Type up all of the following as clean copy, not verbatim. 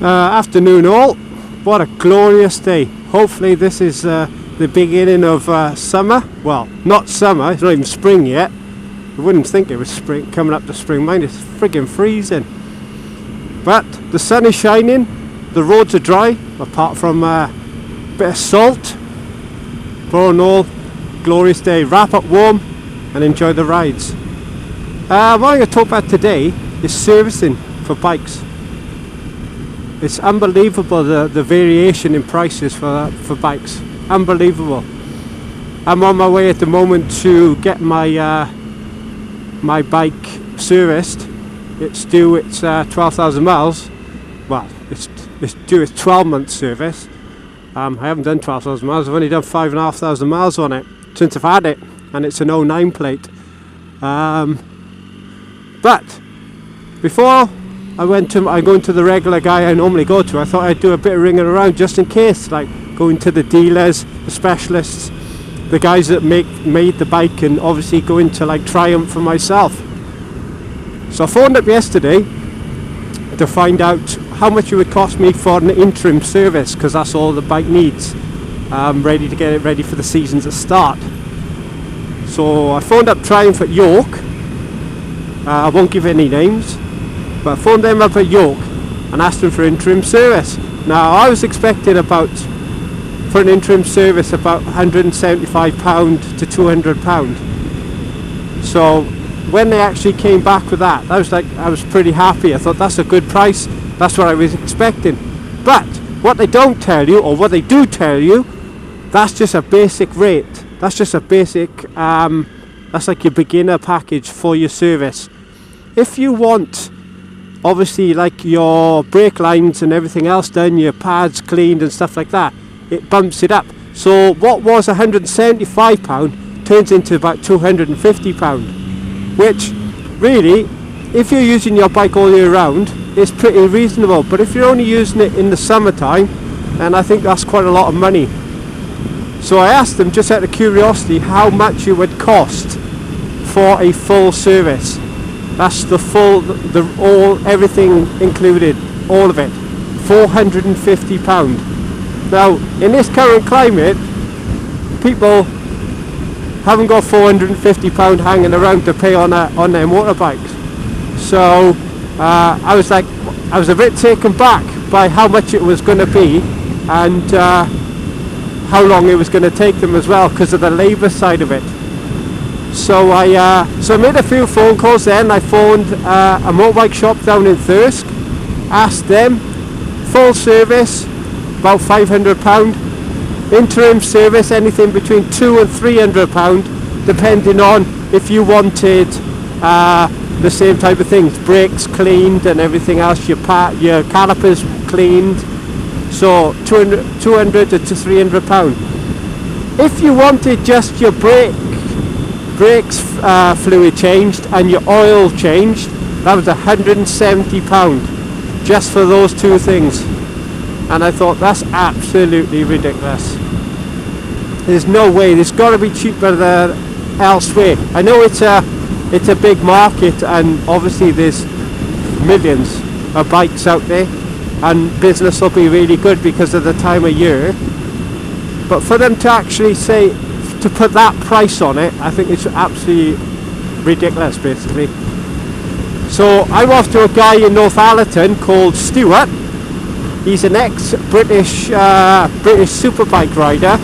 Afternoon all. What a glorious day. Hopefully this is the beginning of summer. Well, not summer, it's not even spring yet. I wouldn't think it was spring, coming up to spring. Mind, it's friggin' freezing. But the sun is shining, the roads are dry, apart from a bit of salt. But all in all, glorious day. Wrap up warm and enjoy the rides. What I'm going to talk about today is servicing for bikes. It's unbelievable the variation in prices for bikes. Unbelievable. I'm on my way at the moment to get my my bike serviced. It's due its 12,000 miles. Well, it's due its 12-month service. I haven't done 12,000 miles. I've only done 5,500 miles on it since I've had it, and it's an 09 plate. But before I'm going to the regular guy I normally go to. I thought I'd do a bit of ringing around just in case, like going to the dealers, the specialists, the guys that made the bike, and obviously going to like Triumph for myself. So I phoned up yesterday to find out how much it would cost me for an interim service, because that's all the bike needs, ready to get it ready for the season to start. So I phoned up Triumph at York. I won't give any names. But I phoned them up at York and asked them for interim service. Now I was expecting for an interim service about £175 to £200. So when they actually came back with that, I was pretty happy. I thought that's a good price. That's what I was expecting. But what they don't tell you, or what they do tell you, that's just a basic rate. That's just a basic. That's like your beginner package for your service. If you want, obviously, like your brake lines and everything else done, your pads cleaned and stuff like that, it bumps it up. So what was £175 turns into about £250, which really, if you're using your bike all year round, is pretty reasonable. But if you're only using it in the summertime, then I think that's quite a lot of money. So I asked them, just out of curiosity, how much it would cost for a full service. That's everything included, all of it, £450. Now, in this current climate, people haven't got £450 hanging around to pay on their motorbikes. So I was a bit taken back by how much it was going to be, and how long it was going to take them as well, because of the labour side of it. So I made a few phone calls then. I phoned a motorbike shop down in Thirsk, asked them, full service, about £500, interim service, anything between £200 and £300, depending on if you wanted the same type of things, brakes cleaned and everything else, your calipers cleaned, so £200 to £300. If you wanted just your brakes fluid changed and your oil changed, that was £170 just for those two things. And I thought, that's absolutely ridiculous. There's no way. There's got to be cheaper than elsewhere. I know it's a big market, and obviously there's millions of bikes out there, and business will be really good because of the time of year. But for them to actually say, to put that price on it, I think it's absolutely ridiculous, basically. So I'm off to a guy in Northallerton called Stuart. He's an ex-British superbike rider.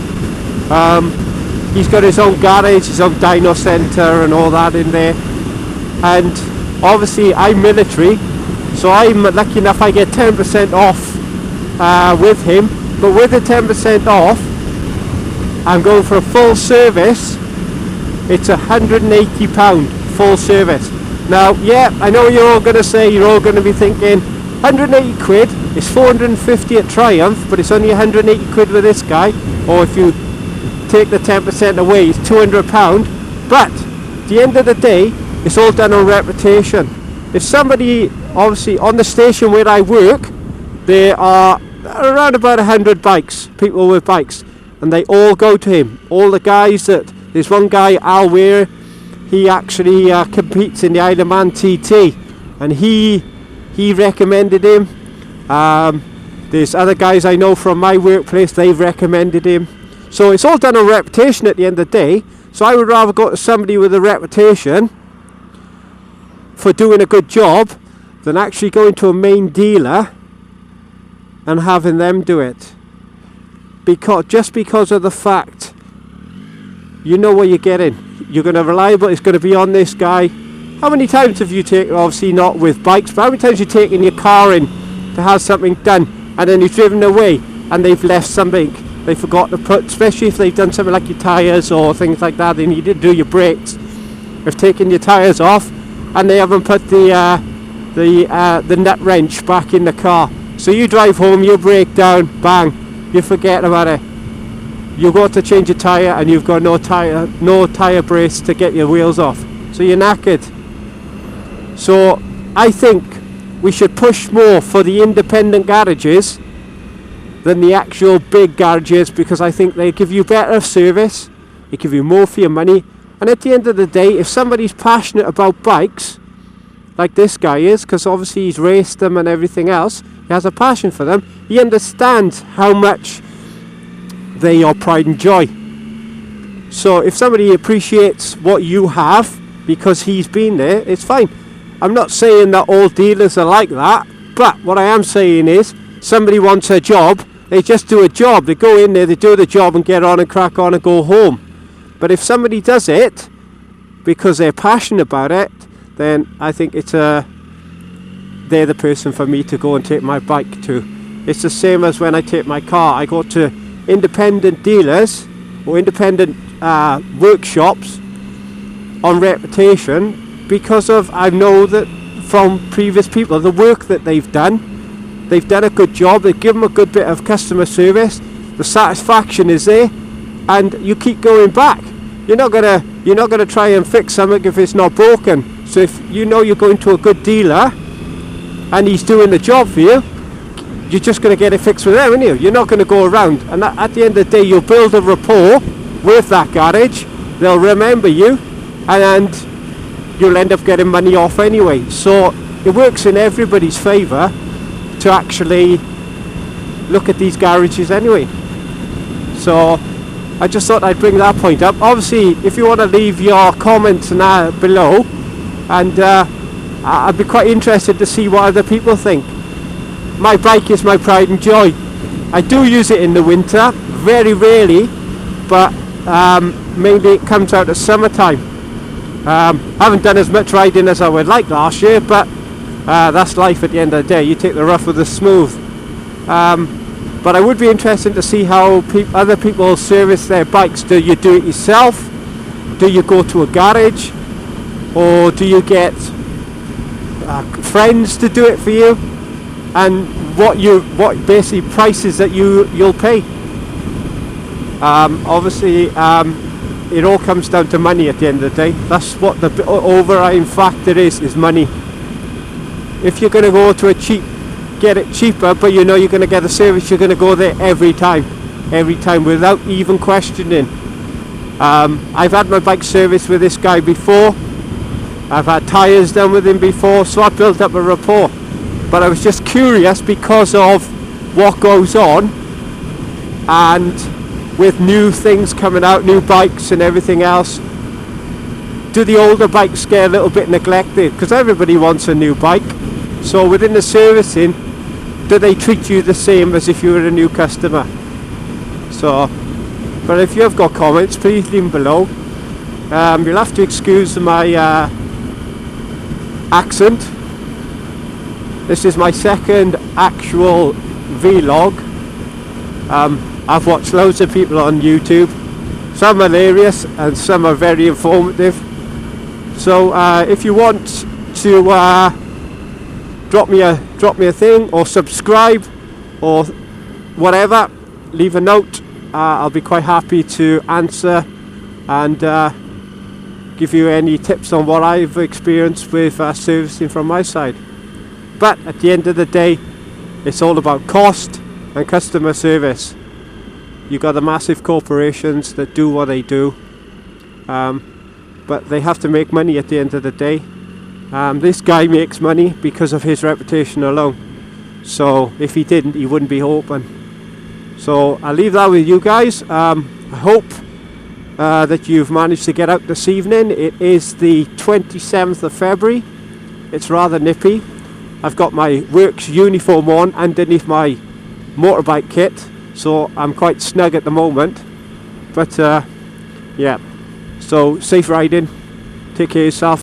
He's got his own garage, his own dyno centre and all that in there. And obviously I'm military, so I'm lucky enough I get 10% off with him. But with the 10% off, I'm going for a full service. It's £180 full service. Now, yeah, I know you're all going to say, you're all going to be thinking, 180 quid, it's 450 at Triumph, but it's only 180 quid with this guy. Or if you take the 10% away, it's £200. But at the end of the day, it's all done on reputation. If somebody, obviously on the station where I work, there are around about 100 bikes, people with bikes, and they all go to him. All the guys there's one guy, Al Weir, he actually competes in the Isle of Man TT, and he recommended him. There's other guys I know from my workplace, they've recommended him. So it's all done on reputation at the end of the day. So I would rather go to somebody with a reputation for doing a good job than actually going to a main dealer and having them do it. Just because of the fact you know what you're getting. You're going to reliable, it's going to be on this guy. How many times have you taken, obviously not with bikes, but how many times have you taken your car in to have something done, and then you've driven away and they've left something they forgot to put, especially if they've done something like your tyres or things like that, they need to do your brakes. They've taken your tyres off and they haven't put the nut wrench back in the car. So you drive home, you break down, bang, you forget about it. You go to change your tyre and you've got no tyre brace to get your wheels off. So you're knackered. So I think we should push more for the independent garages than the actual big garages, because I think they give you better service, they give you more for your money, and at the end of the day, if somebody's passionate about bikes, like this guy is, because obviously he's raced them and everything else, he has a passion for them, he understands how much they are pride and joy. So if somebody appreciates what you have because he's been there, it's fine. I'm not saying that all dealers are like that, but what I am saying is, somebody wants a job, they just do a job, they go in there, they do the job and get on and crack on and go home. But if somebody does it because they're passionate about it, then I think they're the person for me to go and take my bike to. It's the same as when I take my car. I go to independent dealers or independent workshops on reputation, because of, I know that from previous people, the work that they've done a good job, they give them a good bit of customer service, the satisfaction is there, and you keep going back. You're not gonna try and fix something if it's not broken. So if you know you're going to a good dealer and he's doing the job for you, you're just going to get it fixed with them, aren't you? You're not going to go around, and at the end of the day you'll build a rapport with that garage, they'll remember you, and you'll end up getting money off anyway. So it works in everybody's favour to actually look at these garages anyway. So I just thought I'd bring that point up. Obviously, if you want to leave your comments below, and I'd be quite interested to see what other people think. My bike is my pride and joy. I do use it in the winter, very rarely, but mainly it comes out at summertime. I haven't done as much riding as I would like last year, but that's life at the end of the day. You take the rough with the smooth. But I would be interested to see how other people service their bikes. Do you do it yourself? Do you go to a garage? Or do you get friends to do it for you? And what basically prices that you'll pay? Obviously, it all comes down to money at the end of the day. That's what the overriding factor is money. If you're going to go to get it cheaper, but you know you're going to get a service, you're going to go there every time without even questioning. I've had my bike serviced with this guy before, I've had tyres done with him before, so I built up a rapport. But I was just curious because of what goes on, and with new things coming out, new bikes and everything else, do the older bikes get a little bit neglected? Because everybody wants a new bike. So within the servicing, do they treat you the same as if you were a new customer? So, but if you have got comments, please leave them below. You'll have to excuse my accent. This is my second actual vlog. I've watched loads of people on YouTube. Some are hilarious and some are very informative. So if you want to drop me a thing, or subscribe, or whatever, leave a note. I'll be quite happy to answer and give you any tips on what I've experienced with servicing from my side. But at the end of the day, it's all about cost and customer service. You got the massive corporations that do what they do, but they have to make money at the end of the day. This guy makes money because of his reputation alone. so if he didn't, he wouldn't be open. So I'll leave that with you guys. I hope that you've managed to get out this evening. It is the 27th of February. It's rather nippy. I've got my works uniform on underneath my motorbike kit, so I'm quite snug at the moment. But yeah, so safe riding, take care of yourself.